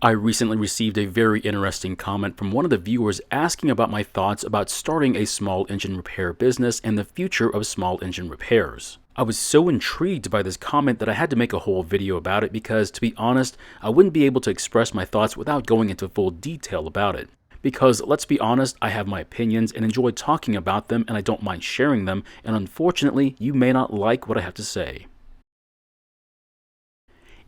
I recently received a very interesting comment from one of the viewers asking about my thoughts about starting a small engine repair business and the future of small engine repairs. I was so intrigued by this comment that I had to make a whole video about it because, to be honest, I wouldn't be able to express my thoughts without going into full detail about it. Because, let's be honest, I have my opinions and enjoy talking about them, and I don't mind sharing them, and unfortunately, you may not like what I have to say.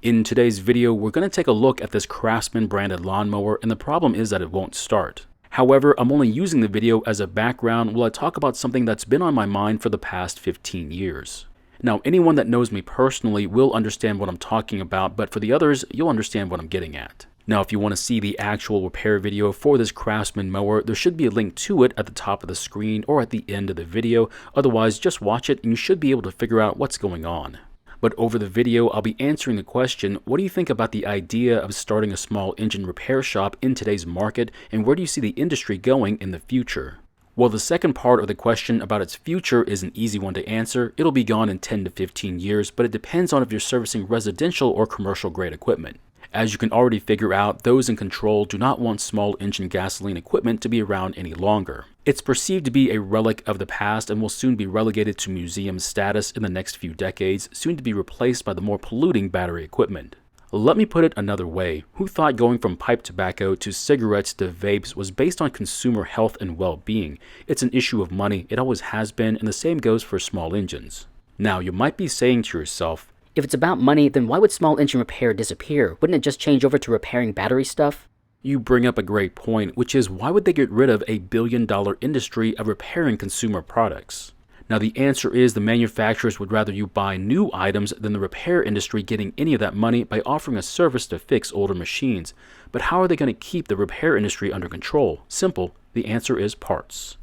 In today's video, we're going to take a look at this Craftsman branded lawnmower, and the problem is that it won't start. However, I'm only using the video as a background while I talk about something that's been on my mind for the past 15 years. Now, anyone that knows me personally will understand what I'm talking about, but for the others, you'll understand what I'm getting at. Now, if you want to see the actual repair video for this Craftsman mower, there should be a link to it at the top of the screen or at the end of the video. Otherwise, just watch it and you should be able to figure out what's going on. But over the video, I'll be answering the question, what do you think about the idea of starting a small engine repair shop in today's market, and where do you see the industry going in the future? Well, the second part of the question about its future is an easy one to answer. It'll be gone in 10 to 15 years, but it depends on if you're servicing residential or commercial grade equipment. As you can already figure out, those in control do not want small engine gasoline equipment to be around any longer. It's perceived to be a relic of the past and will soon be relegated to museum status in the next few decades, soon to be replaced by the more polluting battery equipment. Let me put it another way. Who thought going from pipe tobacco to cigarettes to vapes was based on consumer health and well-being? It's an issue of money, it always has been, and the same goes for small engines. Now, you might be saying to yourself, if it's about money, then why would small engine repair disappear? Wouldn't it just change over to repairing battery stuff? You bring up a great point, which is why would they get rid of a billion-dollar industry of repairing consumer products? Now, the answer is the manufacturers would rather you buy new items than the repair industry getting any of that money by offering a service to fix older machines. But how are they going to keep the repair industry under control? Simple. The answer is parts.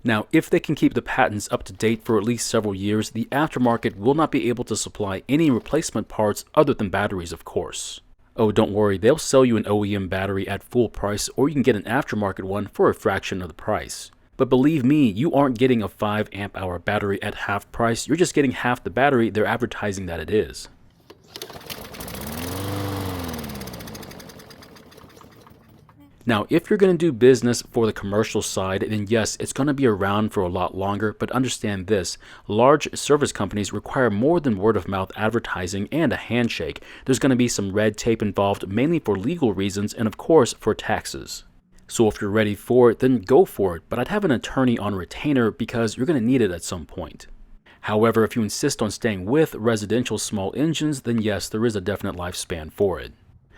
Now, if they can keep the patents up to date for at least several years, the aftermarket will not be able to supply any replacement parts other than batteries, of course. Oh, don't worry, they'll sell you an OEM battery at full price, or you can get an aftermarket one for a fraction of the price. But believe me, you aren't getting a 5 amp hour battery at half price, you're just getting half the battery they're advertising that it is. Now, if you're going to do business for the commercial side, then yes, it's going to be around for a lot longer, but understand this, large service companies require more than word-of-mouth advertising and a handshake. There's going to be some red tape involved, mainly for legal reasons and of course for taxes. So if you're ready for it, then go for it, but I'd have an attorney on retainer because you're going to need it at some point. However, if you insist on staying with residential small engines, then yes, there is a definite lifespan for it.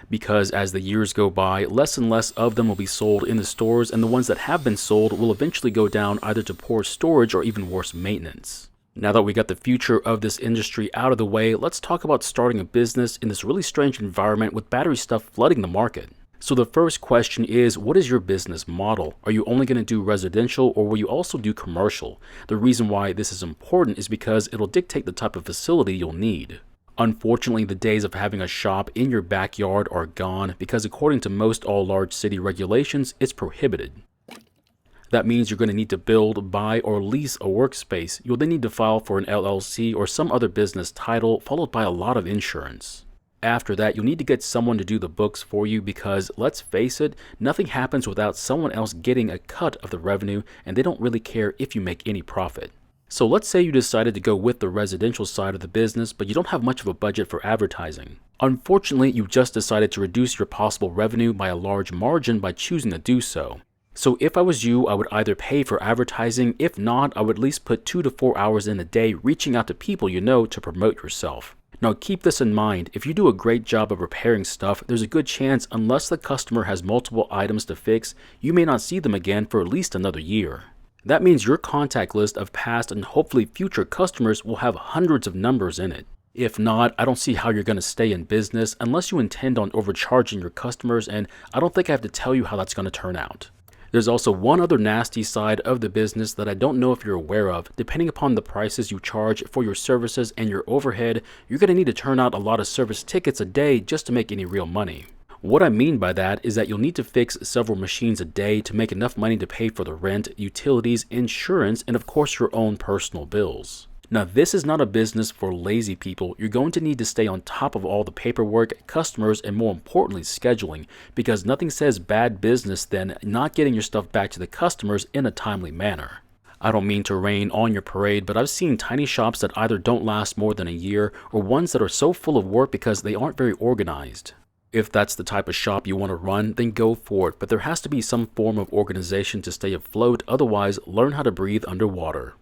Because as the years go by, less and less of them will be sold in the stores, and the ones that have been sold will eventually go down either to poor storage or even worse maintenance. Now that we got the future of this industry out of the way, let's talk about starting a business in this really strange environment with battery stuff flooding the market. So the first question is, what is your business model? Are you only going to do residential, or will you also do commercial? The reason why this is important is because it'll dictate the type of facility you'll need. Unfortunately, the days of having a shop in your backyard are gone because according to most all large city regulations, it's prohibited. That means you're going to need to build, buy, or lease a workspace. You'll then need to file for an LLC or some other business title, followed by a lot of insurance. After that, you'll need to get someone to do the books for you because, let's face it, nothing happens without someone else getting a cut of the revenue, and they don't really care if you make any profit. So let's say you decided to go with the residential side of the business, but you don't have much of a budget for advertising. Unfortunately, you just decided to reduce your possible revenue by a large margin by choosing to do so. So if I was you, I would either pay for advertising. If not, I would at least put 2 to 4 hours in a day reaching out to people you know to promote yourself. Now keep this in mind, if you do a great job of repairing stuff, there's a good chance unless the customer has multiple items to fix, you may not see them again for at least another year. That means your contact list of past and hopefully future customers will have hundreds of numbers in it. If not, I don't see how you're going to stay in business unless you intend on overcharging your customers, and I don't think I have to tell you how that's going to turn out. There's also one other nasty side of the business that I don't know if you're aware of. Depending upon the prices you charge for your services and your overhead, you're going to need to turn out a lot of service tickets a day just to make any real money. What I mean by that is that you'll need to fix several machines a day to make enough money to pay for the rent, utilities, insurance, and of course your own personal bills. Now, this is not a business for lazy people. You're going to need to stay on top of all the paperwork, customers, and more importantly, scheduling, because nothing says bad business than not getting your stuff back to the customers in a timely manner. I don't mean to rain on your parade, but I've seen tiny shops that either don't last more than a year or ones that are so full of work because they aren't very organized. If that's the type of shop you want to run, then go for it, but there has to be some form of organization to stay afloat, otherwise learn how to breathe underwater.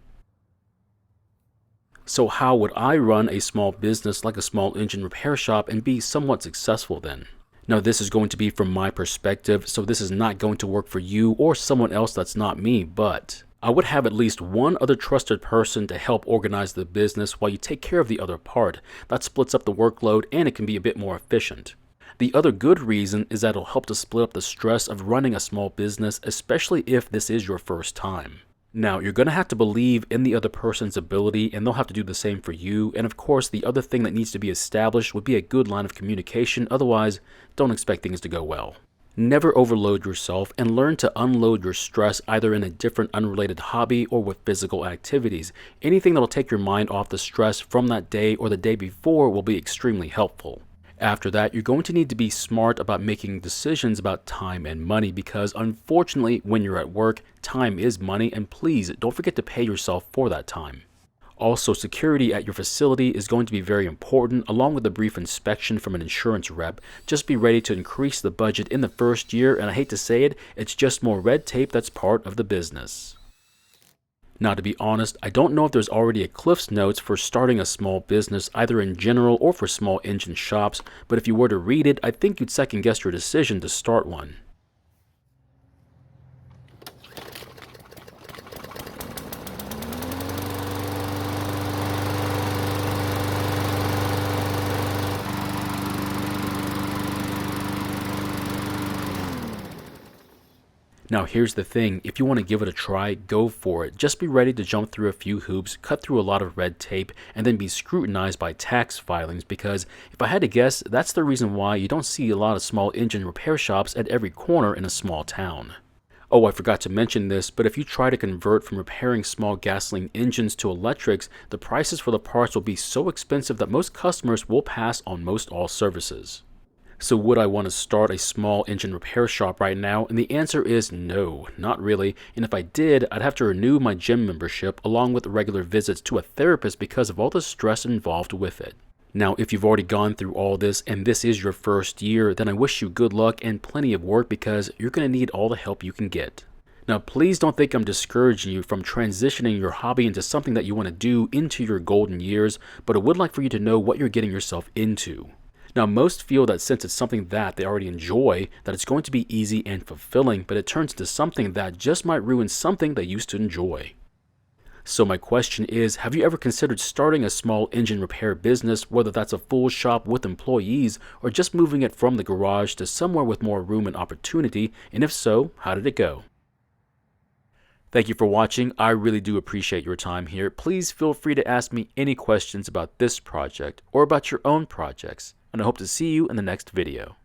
So how would I run a small business like a small engine repair shop and be somewhat successful then? Now, this is going to be from my perspective, so this is not going to work for you or someone else that's not me, but I would have at least one other trusted person to help organize the business while you take care of the other part. That splits up the workload and it can be a bit more efficient. The other good reason is that it'll help to split up the stress of running a small business, especially if this is your first time. Now, you're going to have to believe in the other person's ability, and they'll have to do the same for you. And of course, the other thing that needs to be established would be a good line of communication. Otherwise, don't expect things to go well. Never overload yourself, and learn to unload your stress either in a different unrelated hobby or with physical activities. Anything that'll take your mind off the stress from that day or the day before will be extremely helpful. After that, you're going to need to be smart about making decisions about time and money, because unfortunately, when you're at work, time is money, and please don't forget to pay yourself for that time. Also, security at your facility is going to be very important, along with a brief inspection from an insurance rep. Just be ready to increase the budget in the first year, and I hate to say it, it's just more red tape that's part of the business. Now, to be honest, I don't know if there's already a Cliff's Notes for starting a small business, either in general or for small engine shops, but if you were to read it, I think you'd second guess your decision to start one. Now here's the thing, if you want to give it a try, go for it. Just be ready to jump through a few hoops, cut through a lot of red tape, and then be scrutinized by tax filings, because if I had to guess, that's the reason why you don't see a lot of small engine repair shops at every corner in a small town. Oh, I forgot to mention this, but if you try to convert from repairing small gasoline engines to electrics, the prices for the parts will be so expensive that most customers will pass on most all services. So would I want to start a small engine repair shop right now? And the answer is no, not really. And if I did, I'd have to renew my gym membership along with regular visits to a therapist because of all the stress involved with it. Now, if you've already gone through all this and this is your first year, then I wish you good luck and plenty of work, because you're going to need all the help you can get. Now, please don't think I'm discouraging you from transitioning your hobby into something that you want to do into your golden years, but I would like for you to know what you're getting yourself into. Now, most feel that since it's something that they already enjoy, that it's going to be easy and fulfilling, but it turns into something that just might ruin something they used to enjoy. So my question is, have you ever considered starting a small engine repair business, whether that's a full shop with employees or just moving it from the garage to somewhere with more room and opportunity? And if so, how did it go? Thank you for watching. I really do appreciate your time here. Please feel free to ask me any questions about this project or about your own projects, and I hope to see you in the next video.